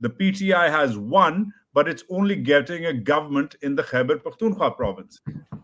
The PTI has won, but it's only getting a government in the Khyber Pakhtunkhwa province.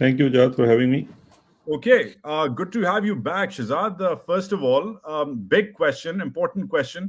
Thank you, Jad, for having me. Okay, good to have you back, Shahzad. First of all, big question, important question.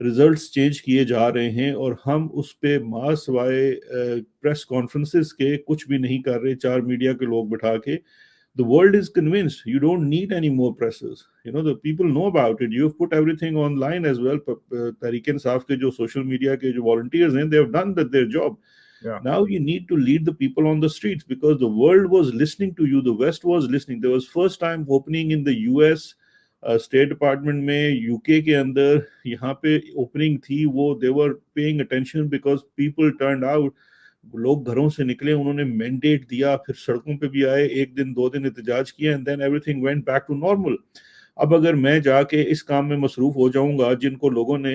Results change کیے جا رہے ہیں اور ہم اس پہ سوائے press conferences کے کچھ بھی نہیں کر رہے 4 میڈیا کے لوگ بٹھا کے. The world is convinced you don't need any more presses. The people know about it. You've put everything online as well. Tehreek Insaf ke jo social media ke jo volunteers hain, they have done their job. Yeah. Now you need to lead the people on the streets because the world was listening to you. The West was listening. There was first time opening in the US State Department mein, UK ke andar, yahan pe opening thi, they were paying attention because people turned out. لوگ گھروں سے نکلے, انہوں نے mandate دیا, پھر سڑکوں پہ بھی آئے, 1 دن 2 دن احتجاج کیا, and then everything went back to normal. اب اگر میں جا کے اس کام میں مصروف ہو جاؤں گا جن کو لوگوں نے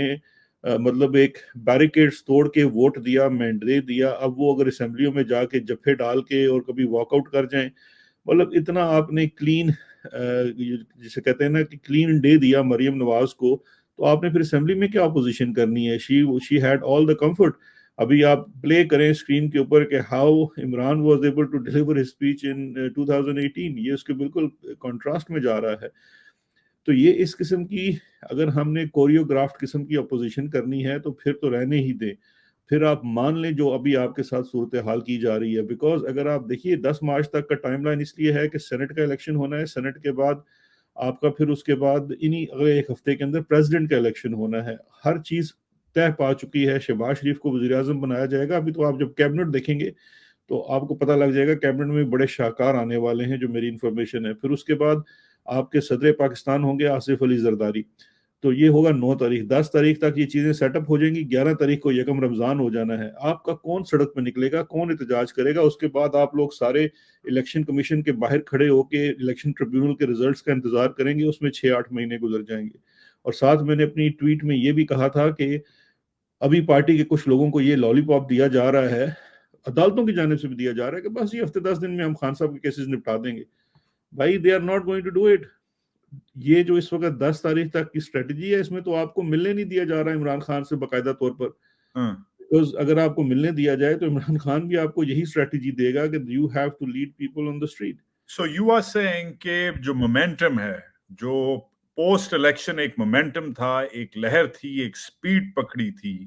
مطلب ایک بیریکیڈز توڑ کے ووٹ دیا, مینڈیٹ دیا, اب وہ اگر اسمبلیوں میں جا کے جفے ڈال کے اور کبھی واک آؤٹ کر جائیں, مطلب اتنا آپ نے کلین جسے کہتے ہیں نا کہ کلین ڈے دیا مریم نواز کو, تو آپ نے پھر اسمبلی میں کیا اپوزیشن کرنی ہے. She had all the comfort. ابھی آپ پلے کریں اسکرین کے اوپر کہ how Imran was able to deliver his speech in 2018, یہ اس کے بالکل کنٹراسٹ میں جا رہا ہے. تو یہ اس قسم کی اگر ہم نے کوریوگرافٹ قسم کی اپوزیشن کرنی ہے تو پھر تو رہنے ہی دیں. پھر آپ مان لیں جو ابھی آپ کے ساتھ صورتحال کی جا رہی ہے, بیکاز اگر آپ دیکھیے 10 مارچ تک کا ٹائم لائن اس لیے ہے کہ سینٹ کا الیکشن ہونا ہے, سینٹ کے بعد آپ کا پھر اس کے بعد انہی اگلے 1 ہفتے کے اندر پریزیڈنٹ کا الیکشن ہونا ہے. ہر چیز طے پا چکی ہے. شہباز شریف کو وزیر اعظم بنایا جائے گا. ابھی تو آپ جب کیبنٹ دیکھیں گے تو آپ کو پتہ لگ جائے گا کیبنٹ میں بڑے شاہکار آنے والے ہیں جو میری انفارمیشن ہے. پھر اس کے بعد آپ کے صدر پاکستان ہوں گے آصف علی زرداری. تو یہ ہوگا 9 تاریخ. 10 تاریخ تک یہ چیزیں سیٹ اپ ہو جائیں گی. 11 تاریخ کو یکم رمضان ہو جانا ہے. آپ کا کون سڑک پہ نکلے گا, کون احتجاج کرے گا؟ اس کے بعد آپ لوگ سارے الیکشن کمیشن کے باہر کھڑے ہو کے الیکشن ٹریبیونل کے ریزلٹس کا انتظار کریں گے. اس میں 6-8 مہینے گزر جائیں گے. اور ساتھ میں نے اپنی ٹویٹ میں یہ بھی کہا تھا کہ ابھی پارٹی کے کچھ لوگوں کو یہ لالی پاپ دیا جا رہا ہے, عدالتوں کی جانب سے بھی دیا جا رہا ہے کہ بس یہ ہفتے 10 دن میں ہم خان صاحب کے کیسز نپٹا دیں گے. بھائی they are not going to do it. یہ جو اس وقت 10 تاریخ تک کی اسٹریٹجی ہے, اس میں تو آپ کو ملنے نہیں دیا جا رہا عمران خان سے باقاعدہ طور پر. اگر آپ کو ملنے دیا جائے تو عمران خان بھی آپ کو یہی اسٹریٹجی دے گا کہ you have to lead people on the street. So you are seeing کہ جو مومنٹم ہے, جو پوسٹ الیکشن ایک مومنٹم تھا, ایک لہر تھی, ایک سپیڈ پکڑی تھی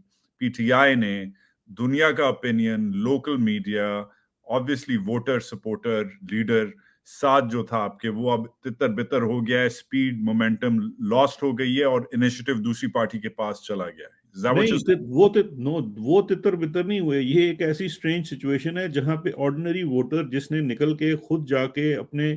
پی ٹی آئی نے, دنیا کا opinion, local media, obviously voter supporter leader ساتھ جو تھا آپ کے, وہ اب تتر بتر ہو گیا ہے, سپیڈ مومنٹم لاسٹ ہو گئی ہے اور انیشیٹو دوسری پارٹی کے پاس چلا گیا ہے. وہ تتر بتر نہیں ہوئے. یہ ایک ایسی سٹرینج سچویشن ہے جہاں پہ آرڈنری ووٹر جس نے نکل کے خود جا کے اپنے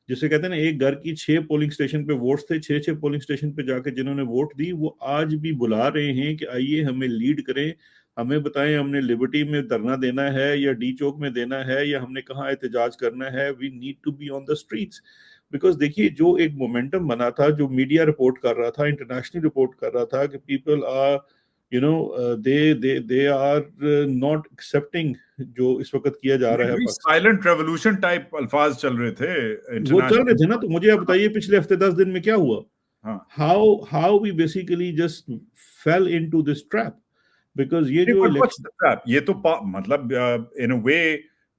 جسے کہتے ہیں نا ایک گھر کی 6 پولنگ سٹیشن پہ ووٹس تھے, 6 پولنگ سٹیشن پہ جا کے جنہوں نے ووٹ دی, وہ آج بھی بلا رہے ہیں کہ آئیے ہمیں لیڈ کریں, ہمیں بتائیں ہم نے لبرٹی میں دھرنا دینا ہے یا ڈی چوک میں دینا ہے یا ہم نے کہاں احتجاج کرنا ہے. We need to be on the streets. Because دیکھیے جو ایک مومنٹم بنا تھا, جو میڈیا رپورٹ کر رہا تھا, انٹرنیشنل رپورٹ کر رہا تھا کہ people are they are not accepting جو اس وقت کیا جا رہا ہے. سائلنٹ ریولوشن ٹائپ الفاظ چل رہے تھے, وہ چل رہے تھے نا. تو مجھے آپ بتائیے پچھلے ہفتے 10 دن میں کیا ہوا. how we basically just fell into this trap. because یہ جو یہ تو مطلب in a way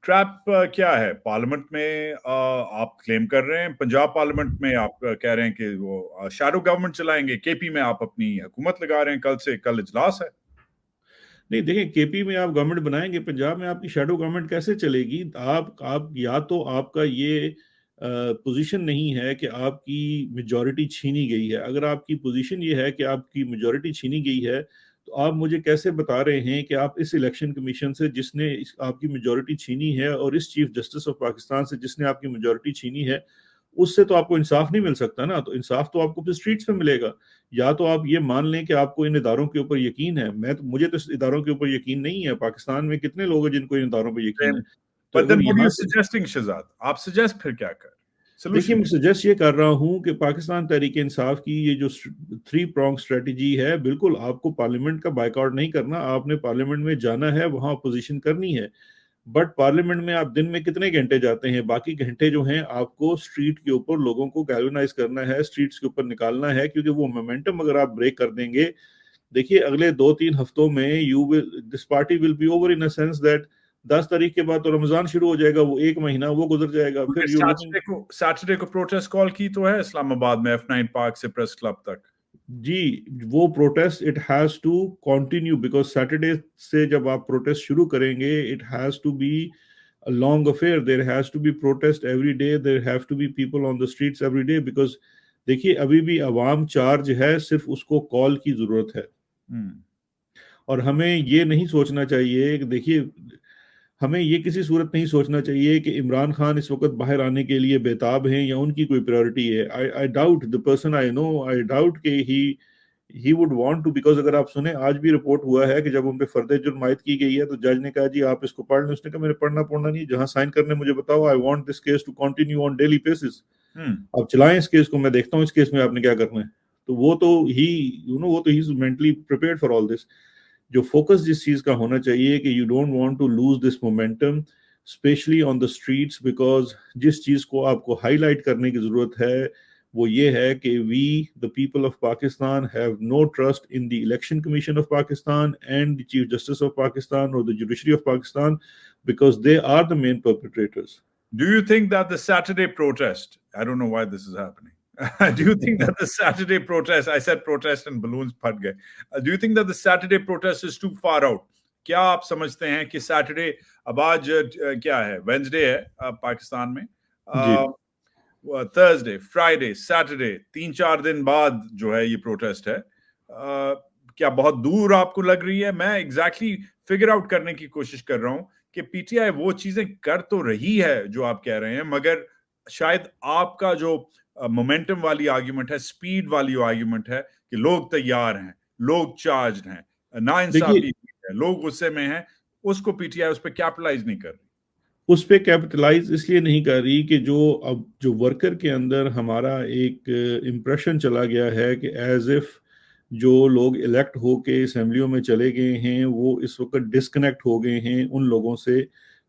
ٹریپ کیا ہے. پارلیمنٹ میں آپ کلیم کر رہے ہیں, پنجاب پارلیمنٹ میں آپ کہہ رہے ہیں کہ وہ شیڈو گورنمنٹ چلائیں گے, کے پی میں آپ اپنی حکومت لگا رہے ہیں, کل اجلاس ہے. نہیں دیکھیں, کے پی میں آپ گورنمنٹ بنائیں گے, پنجاب میں آپ کی شیڈو گورنمنٹ کیسے چلے گی؟ آپ یا تو آپ کا یہ پوزیشن نہیں ہے کہ آپ کی میجورٹی چھینی گئی ہے. اگر آپ کی پوزیشن یہ ہے کہ آپ کی میجورٹی چھینی گئی ہے تو آپ مجھے کیسے بتا رہے ہیں کہ آپ اس الیکشن کمیشن سے جس نے آپ کی میجورٹی چھینی ہے اور اس چیف جسٹس آف پاکستان سے جس نے آپ کی میجورٹی چھینی ہے, اس سے تو آپ کو انصاف نہیں مل سکتا نا. تو انصاف تو آپ کو پھر اسٹریٹس پہ ملے گا. یا تو آپ یہ مان لیں کہ آپ کو ان اداروں کے اوپر یقین ہے. مجھے تو اس اداروں کے اوپر یقین نہیں ہے. پاکستان میں کتنے لوگ ہیں جن کو ان اداروں پہ یقین ہے. تو اگر یہاں سے شہزاد آپ سجیسٹ پھر کیا کر دیکھیے, میں سجیسٹ یہ کر رہا ہوں کہ پاکستان تحریک انصاف کی یہ جو 3 پرونگ اسٹریٹجی ہے, بالکل آپ کو پارلیمنٹ کا بائیکاٹ نہیں کرنا. آپ نے پارلیمنٹ میں جانا ہے, وہاں اپوزیشن کرنی ہے. بٹ پارلیمنٹ میں آپ دن میں کتنے گھنٹے جاتے ہیں؟ باقی گھنٹے جو ہیں آپ کو اسٹریٹ کے اوپر لوگوں کو گیلونائز کرنا ہے, اسٹریٹس کے اوپر نکالنا ہے. کیونکہ وہ مومنٹم اگر آپ بریک کر دیں گے, دیکھیے اگلے 2-3 ہفتوں میں this party will be over in sense that 10 تاریخ کے بعد تو رمضان شروع ہو جائے گا, وہ 1 مہینہ وہ گزر جائے گا. پھر سیٹرڈے کو پروٹیسٹ کال کی تو ہے اسلام آباد میں F9 پارک سے پریس کلب تک. جی وہ protest it has to continue because Saturday سے جب آپ پروٹیسٹ شروع کریں گے it has to be a long affair. There has to be protest every day. There have to be people on the streets every day because دیکھیے ابھی بھی عوام چارج ہے, صرف اس کو کال کی ضرورت ہے. اور ہمیں یہ نہیں سوچنا چاہیے کہ دیکھیے ہمیں یہ کسی صورت نہیں سوچنا چاہیے کہ عمران خان اس وقت باہر آنے کے لیے بےتاب ہیں یا ان کی کوئی پریورٹی ہے. I doubt the person I know, I doubt کہ he would want to, because اگر آپ سنیں آج بھی رپورٹ ہوا ہے کہ جب ان پہ فرد جرم عائد کی گئی ہے تو جج نے کہا جی آپ اس کو پڑھ لیں. اس نے کہا میرے پڑھنا نہیں, جہاں سائن کرنے مجھے بتاؤ. I want this case to continue on daily basis. آپ چلائیں اس کیس کو, میں دیکھتا ہوں اس کیس میں آپ نے کیا کرنا ہے. تو وہ تو وہ تو he's mentally prepared for all this. جو فوکس جس چیز کا ہونا چاہیے کہ you don't want to lose this momentum especially on the streets, because جس چیز کو آپ کو ہائی لائٹ کرنے کی ضرورت ہے وہ یہ ہے کہ we the people of Pakistan have no trust in the Election Commission of Pakistan and the Chief Justice of Pakistan or the Judiciary of Pakistan, because they are the main perpetrators. Do you think that the Saturday protest, I don't know why this is happening, do you think that the Saturday protest, I said protest and balloons phat gaye, do you think that the Saturday protest is too far out? کیا آپ سمجھتے ہیں کہ Saturday, اب آج کیا ہے, Wednesday ہے پاکستان میں, تھرسڈے, فرائیڈے, سیٹرڈے, 3-4 دن بعد جو ہے یہ پروٹیسٹ ہے, کیا بہت دور آپ کو لگ رہی ہے؟ میں ایگزیکٹلی فگر آؤٹ کرنے کی کوشش کر رہا ہوں کہ پی ٹی آئی وہ چیزیں کر تو رہی ہے جو آپ کہہ رہے ہیں, مگر شاید آپ کا جو مومنٹم والی آرگیومنٹ ہے, سپیڈ والی آرگیومنٹ ہے کہ لوگ تیار ہیں, لوگ چارجڈ ہیں, ناانصافی ہے, لوگ غصے میں ہیں, اس کو پی ٹی آئی اس پہ کیپٹلائز نہیں کر رہی. اس پہ کیپٹلائز اس لیے نہیں کر رہی کہ جو ورکر کے اندر ہمارا ایک امپریشن چلا گیا ہے کہ ایز اف جو لوگ الیکٹ ہو کے اسمبلیوں میں چلے گئے ہیں وہ اس وقت ڈسکنیکٹ ہو گئے ہیں ان لوگوں سے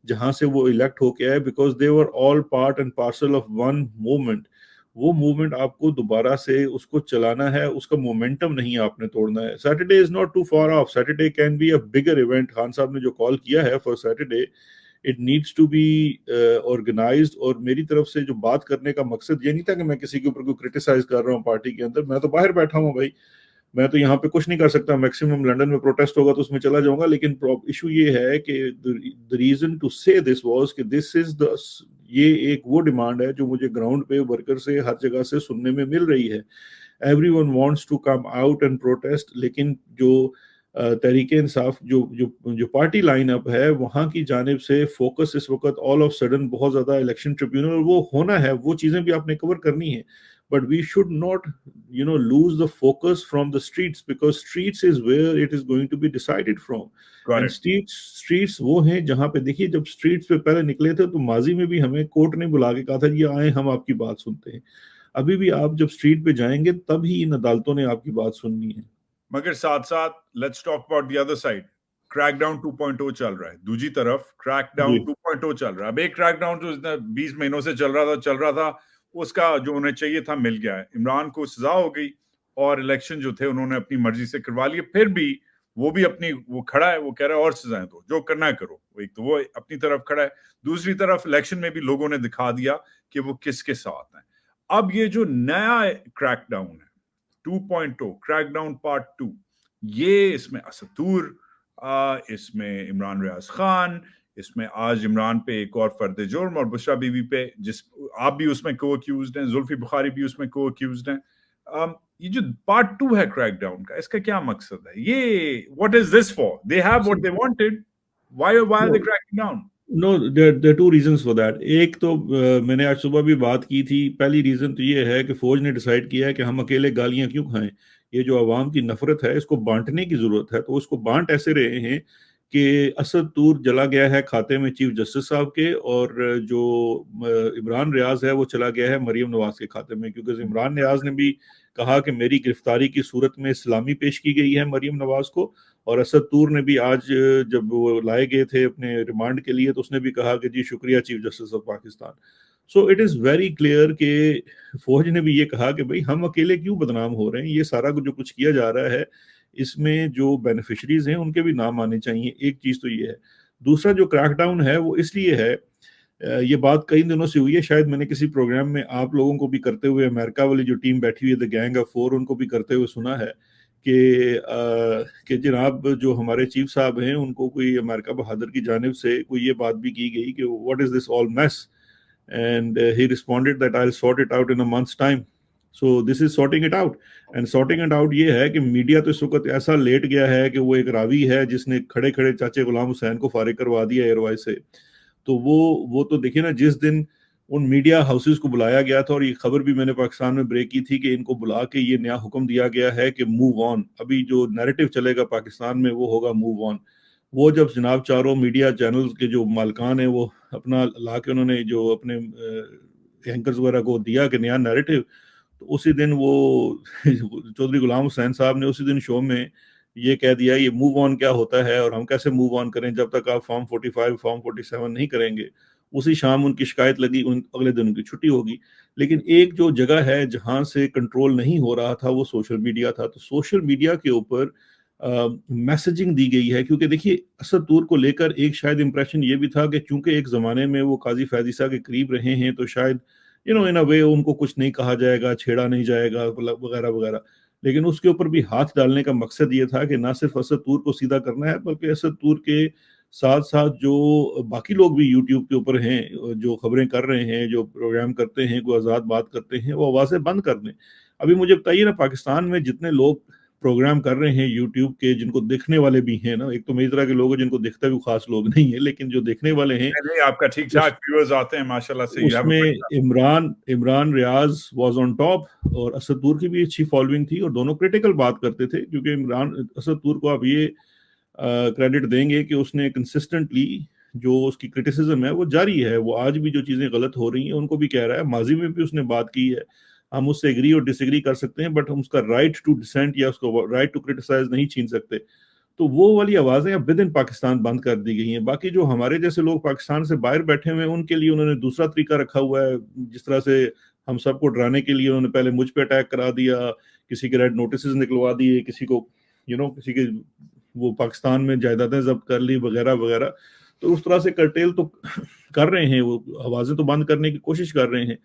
جہاں سے وہ الیکٹ ہو کے آئے, because they were all part and parcel of one movement. وہ موومنٹ آپ کو دوبارہ سے اس کو چلانا ہے, اس کا مومنٹم نہیں آپ نے توڑنا ہے. Saturday is not too far off, Saturday can be a bigger event. Khan sahib نے جو کال کیا ہے for Saturday, it needs to be organised. اور میری طرف سے جو بات کرنے کا مقصد یہ نہیں تھا کہ میں کسی کے اوپر کوئی کرٹیسائز کر رہا ہوں پارٹی کے اندر. میں تو باہر بیٹھا ہوں بھائی, میں تو یہاں پہ کچھ نہیں کر سکتا. میکسیمم لنڈن میں پروٹیسٹ ہوگا تو اس میں چلا جاؤں گا, لیکن ایشو یہ ہے کہ the reason to say this was کہ this is the, یہ ایک وہ ڈیمانڈ ہے جو مجھے گراؤنڈ پہ ورکر سے ہر جگہ سے سننے میں مل رہی ہے. everyone wants to come out and protest, لیکن جو تحریک انصاف جو پارٹی لائن اپ ہے وہاں کی جانب سے فوکس اس وقت آل آف سڈن بہت زیادہ الیکشن ٹریبیونل وہ ہونا ہے, وہ چیزیں بھی آپ نے کور کرنی ہے. But we should not, lose the focus from the streets, because streets is where it is going to be decided from. And streets وہ ہیں جہاں پہ دیکھیے جب streets پہ پہلے نکلے تھے تو ماضی میں بھی ہمیں کورٹ نے بلا کے کہا تھا جی آئیں ہم آپ کی بات سنتے ہیں. ابھی بھی آپ جب street پہ جائیں گے تب ہی ان عدالتوں نے آپ کی بات سننی ہے. مگر ساتھ ساتھ let's talk about the other side. Crackdown 2.0 چل رہا ہے, دوسری طرف کریک ڈاؤن 2.0 چل رہا ہے. اب ایک کریک ڈاؤن جو 20 مہینوں سے چل رہا تھا اس کا جو انہیں چاہیے تھا مل گیا ہے. عمران کو سزا ہو گئی اور الیکشن جو تھے انہوں نے اپنی مرضی سے کروا لیے. پھر بھی وہ اپنی وہ کھڑا ہے, وہ کہہ رہا ہے اور سزائیں دو, جو کرنا ہے کرو. ایک تو وہ اپنی طرف کھڑا ہے, دوسری طرف الیکشن میں بھی لوگوں نے دکھا دیا کہ وہ کس کے ساتھ ہیں. اب یہ جو نیا کریک ڈاؤن ہے 2.0, کریک ڈاؤن پارٹ 2, یہ اس میں اسد طور, اس میں عمران ریاض خان, اس میں آج عمران پہ ایک اور فرد جرم اور بشرا بی بی پہ, جس آپ بھی اس میں کو ایکیوزڈ ہیں, زلفی بخاری بھی اس میں کو ایکیوزڈ ہیں. یہ جو پارٹ 2 ہے کریک ڈاؤن کا, اس کا کیا مقصد ہے؟ یہ what is this for? They have what they wanted. Why are they cracking down? No, there are two reasons for that. ایک تو میں نے آج صبح بھی بات کی تھی. پہلی ریزن تو یہ ہے کہ فوج نے ڈیسائیڈ کیا ہے کہ ہم اکیلے گالیاں کیوں کھائیں, یہ جو عوام کی نفرت ہے اس کو بانٹنے کی ضرورت ہے. تو اس کو بانٹ ایسے رہے ہیں کہ اسد طور چلا گیا ہے کھاتے میں چیف جسٹس صاحب کے, اور جو عمران ریاض ہے وہ چلا گیا ہے مریم نواز کے کھاتے میں, کیونکہ عمران ریاض نے بھی کہا کہ میری گرفتاری کی صورت میں سلامی پیش کی گئی ہے مریم نواز کو, اور اسد طور نے بھی آج جب وہ لائے گئے تھے اپنے ریمانڈ کے لیے تو اس نے بھی کہا کہ جی شکریہ chief justice of Pakistan. So it is very clear کہ فوج نے بھی یہ کہا کہ بھئی ہم اکیلے کیوں بدنام ہو رہے ہیں, یہ سارا جو کچھ کیا جا رہا ہے اس میں جو بینیفیشریز ہیں ان کے بھی نام آنے چاہیے. ایک چیز تو یہ ہے. دوسرا جو کریک ڈاؤن ہے وہ اس لیے ہے یہ بات کئی دنوں سے ہوئی ہے, شاید میں نے کسی پروگرام میں آپ لوگوں کو بھی کرتے ہوئے, امریکہ والی جو ٹیم بیٹھی ہوئی ہے دا گینگ آف 4, ان کو بھی کرتے ہوئے سنا ہے کہ جناب جو ہمارے چیف صاحب ہیں ان کو کوئی امریکہ بہادر کی جانب سے کوئی یہ بات بھی کی گئی کہ what is this all mass, and he responded that I will sort it out in a months time. So this is sorting it out. And sorting it out یہ ہے کہ میڈیا تو اس وقت ایسا لیٹ گیا ہے کہ وہ ایک راوی ہے جس نے کھڑے کھڑے چاچے غلام حسین کو فارغ کروا دیا ایئر وائز سے. تو وہ تو دیکھیں نا, جس دن ان میڈیا ہاؤسز کو بلایا گیا تھا, اور یہ خبر بھی میں نے پاکستان میں بریک کی تھی کہ ان کو بلا کے یہ نیا حکم دیا گیا ہے کہ موو آن, ابھی جو نیریٹو چلے گا پاکستان میں وہ ہوگا موو آن. وہ جب جناب چاروں میڈیا چینلز کے جو مالکان ہیں وہ اپنا لا کے انہوں نے جو اپنے اینکرز وغیرہ کو دیا کہ نیا نیریٹو, تو اسی دن وہ چودھری غلام حسین صاحب نے اسی دن شو میں یہ کہہ دیا یہ موو آن کیا ہوتا ہے, اور ہم کیسے موو آن کریں جب تک آپ فارم 45 فارم 47 نہیں کریں گے. اسی شام ان کی شکایت لگی, اگلے دن ان کی چھٹی ہوگی. لیکن ایک جو جگہ ہے جہاں سے کنٹرول نہیں ہو رہا تھا وہ سوشل میڈیا تھا. تو سوشل میڈیا کے اوپر میسجنگ دی گئی ہے, کیونکہ دیکھیے اسد طور کو لے کر ایک شاید امپریشن یہ بھی تھا کہ چونکہ ایک زمانے میں وہ قاضی فیضی صاحب کے قریب رہے ہیں تو شاید ان اے وے ان کو کچھ نہیں کہا جائے گا, چھیڑا نہیں جائے گا وغیرہ وغیرہ. لیکن اس کے اوپر بھی ہاتھ ڈالنے کا مقصد یہ تھا کہ نہ صرف اسد طور کو سیدھا کرنا ہے بلکہ اسد طور کے ساتھ ساتھ جو باقی لوگ بھی یوٹیوب کے اوپر ہیں جو خبریں کر رہے ہیں, جو پروگرام کرتے ہیں, کوئی آزاد بات کرتے ہیں, وہ آوازیں بند کر دیں. ابھی مجھے بتائیے نا, پاکستان میں جتنے لوگ پروگرام کر رہے ہیں یوٹیوب کے, جن کو دیکھنے والے بھی ہیں نا, ایک تو میری طرح کے لوگ ہیں جن کو دیکھتا بھی خاص لوگ نہیں ہیں, لیکن جو دیکھنے والے ہیں نہیں, آپ کا ٹھیک ٹھاک ویورز آتے ہیں ماشاءاللہ سے. اس میں عمران ریاض واز آن ٹاپ, اور اسد طور کی بھی اچھی فالوئنگ تھی, اور دونوں کریٹیکل بات کرتے تھے. کیونکہ اسد طور کو آپ یہ کریڈٹ دیں گے کہ اس نے کنسسٹنٹلی جو اس کی کرٹیسزم ہے وہ جاری ہے. وہ آج بھی جو چیزیں غلط ہو رہی ہیں ان کو بھی کہہ رہا ہے, ماضی میں بھی اس نے بات کی ہے. ہم اس سے ایگری اور ڈس ایگری کر سکتے ہیں, بٹ ہم اس کا رائٹ ٹو ڈسینٹ یا اس کو رائٹ ٹو کرٹیسائز نہیں چھین سکتے. تو وہ والی آوازیں اب ود ان پاکستان بند کر دی گئی ہیں. باقی جو ہمارے جیسے لوگ پاکستان سے باہر بیٹھے ہوئے ہیں ان کے لیے انہوں نے دوسرا طریقہ رکھا ہوا ہے. جس طرح سے ہم سب کو ڈرانے کے لیے انہوں نے پہلے مجھ پہ اٹیک کرا دیا, کسی کے ریڈ نوٹسز نکلوا دیے, کسی کو کسی کے وہ پاکستان میں جائیدادیں ضبط کر لی وغیرہ وغیرہ. تو اس طرح سے کرٹیل تو کر رہے ہیں, وہ آوازیں تو بند کرنے کی کوشش کر رہے ہیں.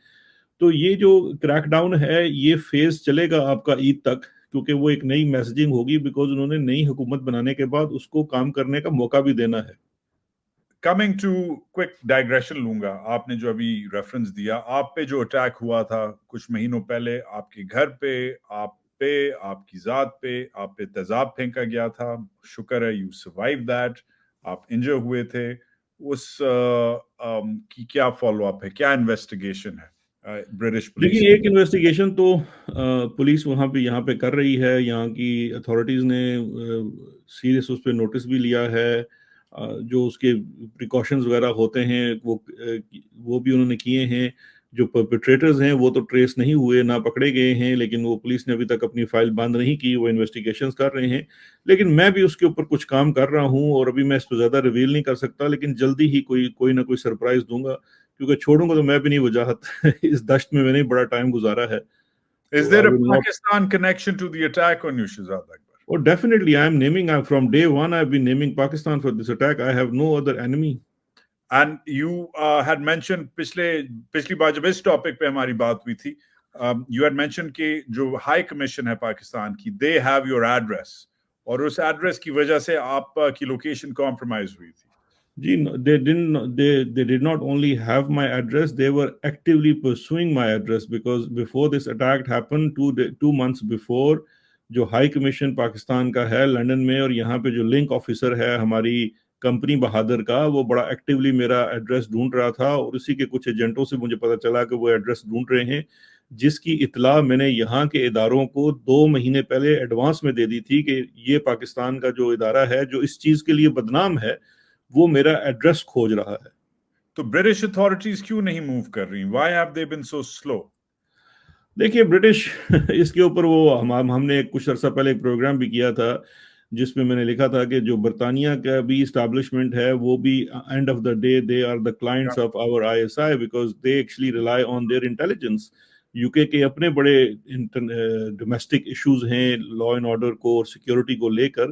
تو یہ جو کریک ڈاؤن ہے یہ فیز چلے گا آپ کا عید تک, کیونکہ وہ ایک نئی میسجنگ ہوگی, بیکاز انہوں نے نئی حکومت بنانے کے بعد اس کو کام کرنے کا موقع بھی دینا ہے. کمنگ ٹو کوئک ڈائگریشن لوں گا, آپ نے جو ابھی ریفرنس دیا, آپ پہ جو اٹیک ہوا تھا کچھ مہینوں پہلے, آپ کے گھر پہ, آپ کی ذات پہ, آپ پہ تیزاب پھینکا گیا تھا, شکر ہے یو سروائیو دیٹ, آپ انجر ہوئے تھے. اس کی کیا فالو اپ ہے, کیا انویسٹیگیشن ہے برٹش پولیس؟ دیکھیے ایک انویسٹیگیشن تو پولیس وہاں پہ یہاں پہ کر رہی ہے, یہاں کی اتھارٹیز نے سیریس اس پہ نوٹس بھی لیا ہے. جو اس کے پریکاشنز وغیرہ ہوتے ہیں وہ بھی انہوں نے کیے ہیں. جو پرپیٹریٹرز ہیں وہ تو ٹریس نہیں ہوئے, نہ پکڑے گئے ہیں, لیکن وہ پولیس نے ابھی تک اپنی فائل بند نہیں کی, وہ انویسٹیگیشنز کر رہے ہیں. لیکن میں بھی اس کے اوپر کچھ کام کر رہا ہوں, اور ابھی میں اس پہ زیادہ ریویل نہیں کر سکتا, لیکن جلدی ہی کوئی نہ کوئی سرپرائز دوں گا, کیونکہ چھوڑوں گا تو میں بھی نہیں وجاہت اس دشت میں نے بڑا ٹائم گزارا ہے. Is there a Pakistan connection to the attack on you, Shahzad Akbar? Oh, definitely. From day one, I've been naming Pakistan for this attack. I have no other enemy. And you had mentioned پچھلی بار جب اس topic پہ ہماری بات ہوئی تھی, you had mentioned کہ جو high commission ہے پاکستان کی, they have your address, اور اس ایڈریس کی وجہ سے آپ کی لوکیشن کمپرومائز ہوئی تھی. جی, they did not only have my address, they were actively pursuing my address, because before this attack happened 2 months before, جو ہائی کمیشن پاکستان کا ہے لنڈن میں, اور یہاں پہ جو لنک آفیسر ہے ہماری کمپنی بہادر کا, وہ بڑا ایکٹیولی میرا ایڈریس ڈھونڈ رہا تھا, اور اسی کے کچھ ایجنٹوں سے مجھے پتا چلا کہ وہ ایڈریس ڈھونڈ رہے ہیں, جس کی اطلاع میں نے یہاں کے اداروں کو 2 مہینے پہلے ایڈوانس میں دے دی تھی کہ یہ پاکستان کا جو ادارہ ہے جو اس چیز کے لیے بدنام ہے وہ میرا ایڈریس کھوج رہا ہے. تو برٹش اتھارٹیز کیوں نہیں موو کر رہی, why have they been so slow? دیکھیے برٹش اس کے اوپر وہ ہم نے کچھ عرصہ پہلے ایک پروگرام بھی کیا تھا جس میں میں نے لکھا تھا کہ جو برطانیہ کا بھی اسٹیبلشمنٹ ہے وہ بھی end of the day they are the clients of our ISI, because they actually rely on their intelligence. UK کے اپنے بڑے ڈومیسٹک ایشوز ہیں لا اینڈ آرڈر کو اور سیکیورٹی کو لے کر,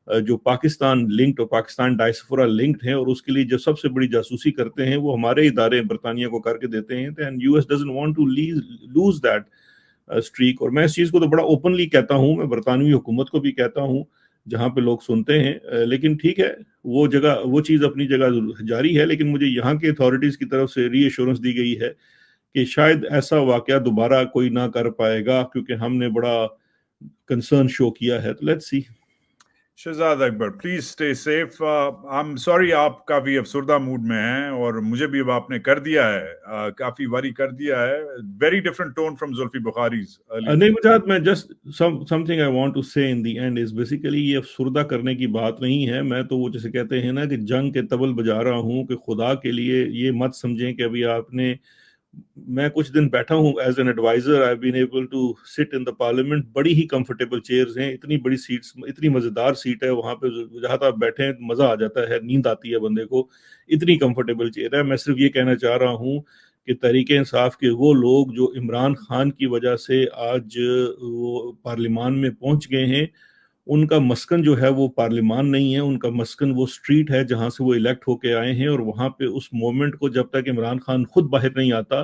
جو پاکستان لنکڈ اور پاکستان ڈائسپورا لنکڈ ہیں اور اس کے لیے جو سب سے بڑی جاسوسی کرتے ہیں وہ ہمارے ادارے برطانیہ کو کر کے دیتے ہیں. And US doesn't want to lose that streak. اور میں اس چیز کو تو بڑا اوپنلی کہتا ہوں, میں برطانوی حکومت کو بھی کہتا ہوں جہاں پہ لوگ سنتے ہیں, لیکن ٹھیک ہے وہ چیز اپنی جگہ جاری ہے, لیکن مجھے یہاں کے اتھارٹیز کی طرف سے ری ایشورنس دی گئی ہے کہ شاید ایسا واقعہ دوبارہ کوئی نہ کر پائے گا کیونکہ ہم نے بڑا کنسرن شو کیا ہے. تو let's see. Shahzad Akbar please stay safe. I'm sorry آپ کافی افسردہ موڈ میں ہیں اور مجھے بھی اب آپ نے کر دیا ہے, کافی واری کر دیا ہے. Very different tone from Zulfi Bukhari's. نہیں مجاہد, میں just something I want to say in the and is basically یہ افسردہ کرنے کی بات نہیں ہے. میں تو وہ جیسے کہتے ہیں نا کہ جنگ کے طبل بجا رہا ہوں کہ خدا کے لیے یہ مت سمجھیں کہ ابھی آپ نے, میں کچھ دن بیٹھا ہوں as an adviser, I been able to sit in the parliament. بڑی ہی کمفرٹیبل چیئرز ہیں, اتنی بڑی سیٹس, اتنی مزیدار سیٹ ہے وہاں پہ, جہاں آپ بیٹھیں مزہ آ جاتا ہے, نیند آتی ہے بندے کو, اتنی کمفرٹیبل چیئر ہے. میں صرف یہ کہنا چاہ رہا ہوں کہ تحریک انصاف کے وہ لوگ جو عمران خان کی وجہ سے آج وہ پارلیمان میں پہنچ گئے ہیں, ان کا مسکن جو ہے وہ پارلیمان نہیں ہے, ان کا مسکن وہ سٹریٹ ہے جہاں سے وہ الیکٹ ہو کے آئے ہیں. اور وہاں پہ اس مومنٹ کو جب تک عمران خان خود باہر نہیں آتا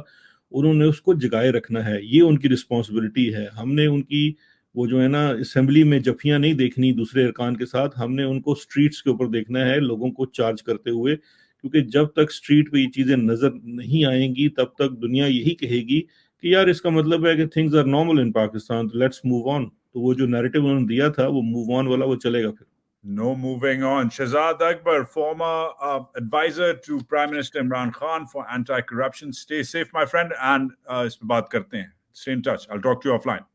انہوں نے اس کو جگائے رکھنا ہے. یہ ان کی رسپانسبلٹی ہے. ہم نے ان کی وہ جو ہے نا اسمبلی میں جفیاں نہیں دیکھنی دوسرے ارکان کے ساتھ, ہم نے ان کو سٹریٹس کے اوپر دیکھنا ہے, لوگوں کو چارج کرتے ہوئے, کیونکہ جب تک سٹریٹ پہ یہ چیزیں نظر نہیں آئیں گی تب تک دنیا یہی کہے گی کہ یار اس کا مطلب ہے کہ things are normal in Pakistan, let's move on. تو وہ جو نیریٹو انہوں نے دیا تھا وہ موو آن والا وہ چلے گا پھر. No moving on. Shahzad Akbar, former advisor to Prime Minister Imran Khan for anti-corruption. Stay safe, my friend, and اس پہ بات کرتے ہیں. Stay in touch. I'll talk to you offline.